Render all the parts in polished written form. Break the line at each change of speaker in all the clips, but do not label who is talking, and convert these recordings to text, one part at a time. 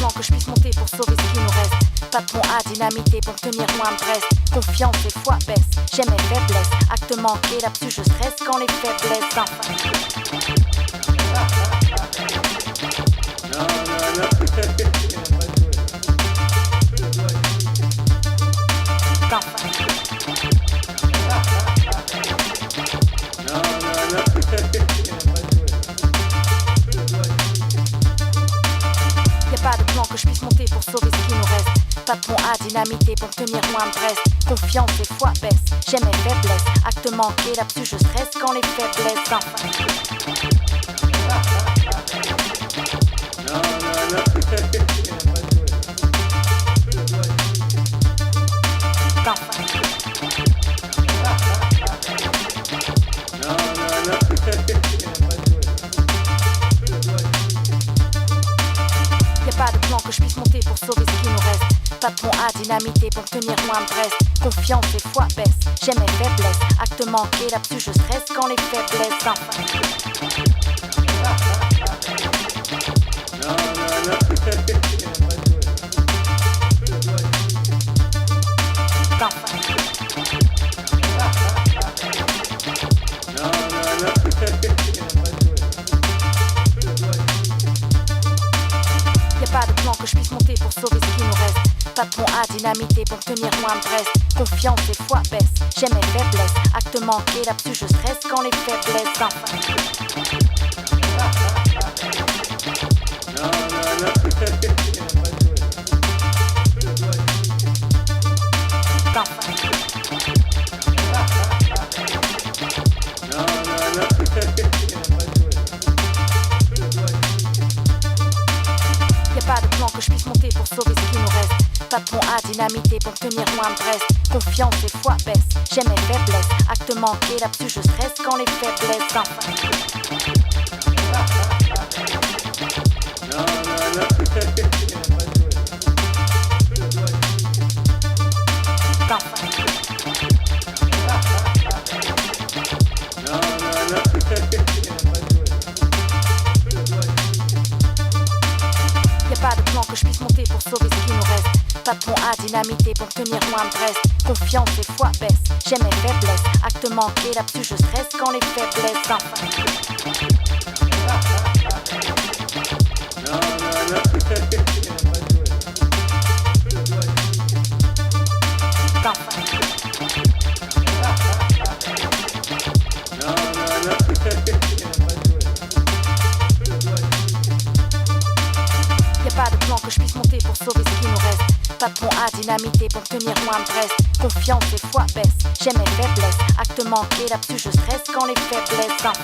plan que je puisse monter pour sauver ce qui nous reste. Pas de pont à dynamiter pour tenir loin de Brest. Confiance et foi baisse, j'aime mes faiblesses. Acte manqué, là-dessus je stresse quand les faiblesses enfin. Y'a pas de plan que je puisse monter pour sauver ce qui nous reste. Pas de pont à dynamiter pour tenir loin de Brest. Confiance et foi baisse, j'aime mes faiblesses. Acte manqué, là-dessus je stresse quand les faiblesses enfin. Y'a pas de plan que je puisse monter pour sauver ce qui nous reste. Pas de pont à dynamiter pour tenir loin de Brest. Confiance et foi baisse, j'aime mes faiblesses. Acte manqué, là-dessus je stresse quand les faiblesses enfin. Y'a pas de plan que je puisse monter pour sauver ce qui nous reste. Pas de pont à dynamiter pour tenir loin de Brest. Confiance et foi baisse, j'aime mes faiblesses. Acte manqué, là-dessus je stresse quand les faiblesses enfin. Y'a pas de plan que je puisse monter pour sauver ce qui nous reste. Pas de pont à dynamiter pour tenir loin de Brest. Confiance et foi baisse, j'aime mes faiblesses. Acte manqué, là-dessus je stresse quand les faiblesses enfin. Y'a pas de plan que je puisse monter pour sauver ce qui nous reste. Pas de pont à dynamiter pour tenir loin de Brest. Confiance et foi baisse, j'aime mes faiblesses. Acte manqué, là-dessus je stresse quand les faiblesses enfin. Y'a pas de plan que je puisse monter pour sauver ce qui nous reste. Pas de pont à dynamiter pour tenir loin de Brest. Confiance et foi baisse, j'aime mes faiblesses. Acte manqué, là-dessus je stresse quand les faiblesses enfin.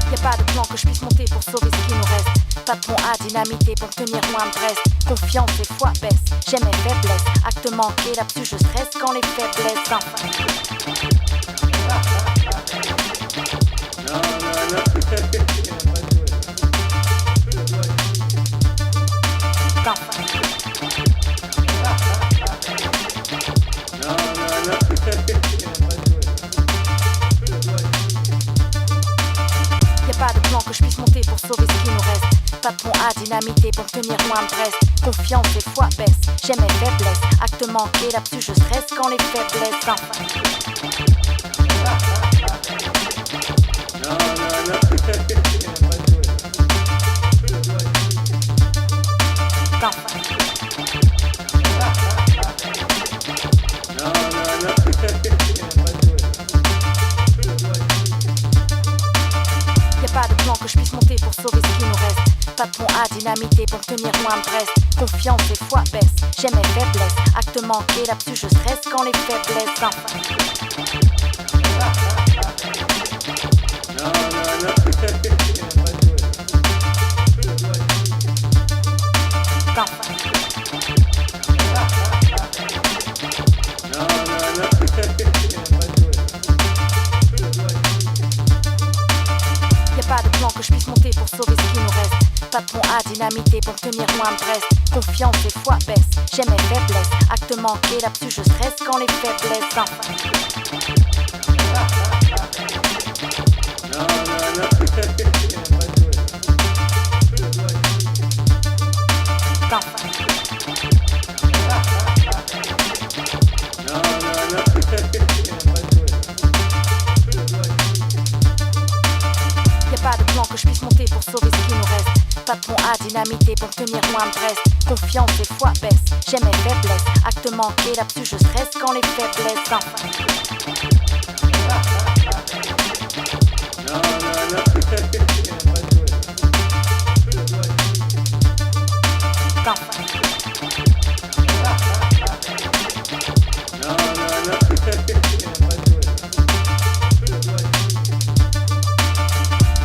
Y'a pas de plan que je puisse monter pour sauver ce qui nous reste. Pas de pont à dynamiter pour tenir loin de Brest. Confiance et foi baisse, j'aime mes faiblesses. Acte manqué, là-dessus je stresse quand les faiblesses enfin. Y'a pas de plan que je puisse monter pour sauver ce qui nous reste. Pas de pont à dynamiter pour tenir loin de Brest. Confiance et foi baisse, j'aime mes faiblesses. Acte manqué, là-dessus je stresse quand les faiblesses enfin. Y'a pas de plan que je puisse monter pour sauver ce qui nous reste. Pas de pont à dynamiter pour tenir loin de Brest. Confiance et foi baisse, j'aime mes faiblesses. Acte manqué, là-dessus je stresse quand les faiblesses enfin. Y'a pas de plan que je puisse monter Pas de pont à dynamiter pour tenir loin de Brest. Confiance et foi baisse, j'ai mes faiblesses. Acte manqué, là-dessus je stresse quand les faiblesses. Y'a pas de plan que je puisse monter pour sauver ce qui nous reste. Pas de pont à dynamiter pour tenir loin de Brest. Confiance et foi baisse, j'ai mes faiblesses. Acte manqué, là-dessus je stresse quand les faiblesses.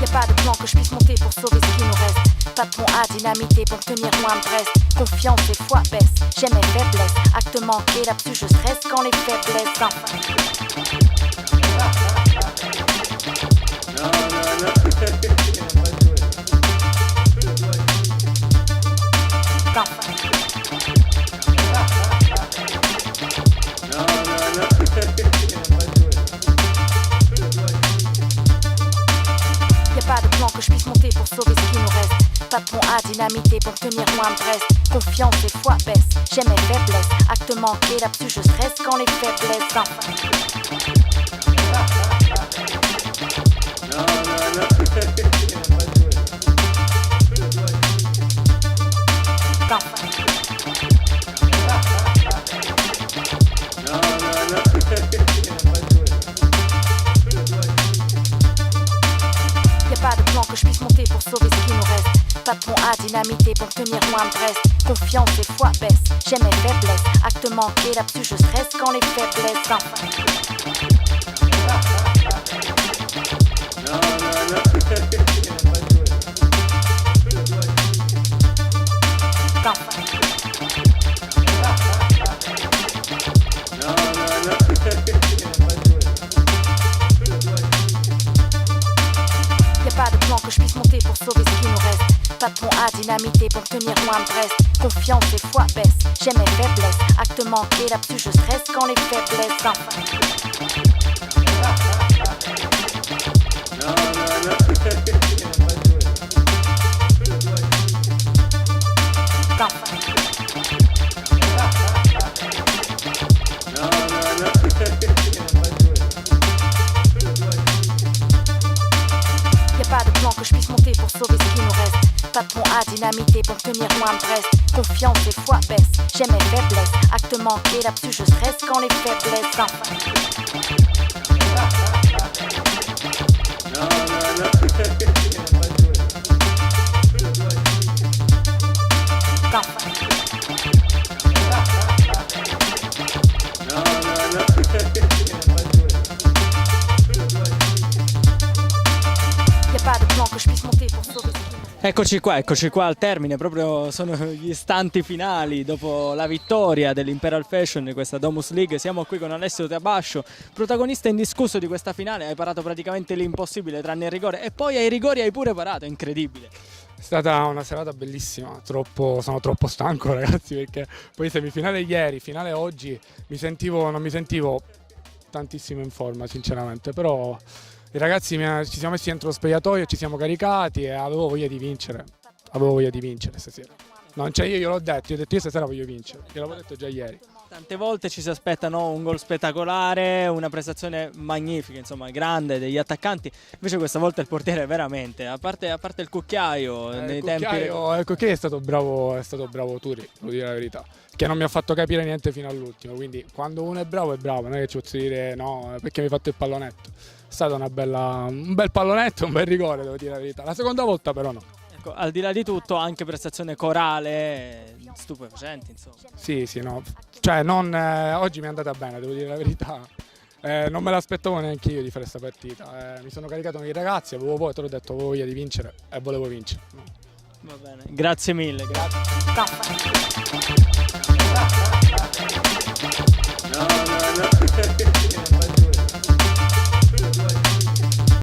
Y'a pas de plan que je puisse monter pour sauver ce qui nous reste. Pas de pont à dynamiter pour tenir loin de Brest. Confiance et foi baisse, j'ai mes faiblesses. Acte manqué, là-dessus je stresse quand les faiblesses. Y'a pas de plan que je puisse monter pour sauver ce qui nous reste. Pas de pont à dynamiter pour tenir loin de Brest. Confiance et foi baisse, j'ai mes faiblesses. Acte manqué, là-dessus je stresse quand les faiblesses. Y'a pas de plan que je puisse monter pour sauver ce qui nous reste. Pas de pont à dynamiter pour tenir loin de Brest. Confiance et foi baisse, j'ai mes faiblesses. Acte manqué, là-dessus je stresse quand les faiblesses. Y'a pas de plan que je puisse monter pour sauver ce qui nous reste. Pas de pont à dynamiter pour tenir loin de Brest. Confiance et foi baisse, j'ai mes faiblesses. Acte manqué, là-dessus je stresse quand les faiblesses. Y'a pas de plan que je puisse monter pour sauver ce qui nous reste. Pas de pont à dynamiter pour tenir loin de Brest. Confiance et foi baisse, j'ai mes faiblesses. Acte manqué, là-dessus je stresse quand les faiblesses. Y'a pas de plan que je puisse monter pour sauver ce qui nous reste.
Eccoci qua al termine, proprio sono gli istanti finali dopo la vittoria dell'Imperial Fashion di questa Domus League. Siamo qui con Alessio Tabascio, protagonista indiscusso di questa finale. Hai parato praticamente l'impossibile tranne il rigore e poi ai rigori hai pure parato, incredibile.
È stata una serata bellissima, sono troppo stanco ragazzi, perché poi semifinale ieri, finale oggi, non mi sentivo tantissimo in forma sinceramente, però i ragazzi ci siamo messi dentro lo spogliatoio, ci siamo caricati e avevo voglia di vincere stasera. Io l'ho detto, io stasera voglio vincere, gliel'avevo detto già ieri.
Tante volte ci si aspettano un gol spettacolare, una prestazione magnifica, insomma, grande degli attaccanti. Invece questa volta il portiere veramente, a parte il cucchiaio, nei tempi.
Il cucchiaio è stato bravo Turi, devo dire la verità, che non mi ha fatto capire niente fino all'ultimo. Quindi quando uno è bravo, non è che ci posso dire no, perché mi hai fatto il pallonetto. È stato un bel pallonetto, un bel rigore, devo dire la verità. La seconda volta però no.
Ecco, al di là di tutto, anche prestazione corale stupefacenti, insomma.
Sì, no. Cioè, oggi mi è andata bene, devo dire la verità. Non me l'aspettavo neanche io di fare questa partita. Mi sono caricato con i ragazzi, te l'ho detto, avevo voglia di vincere e volevo vincere. No.
Va bene, grazie mille, grazie.
No.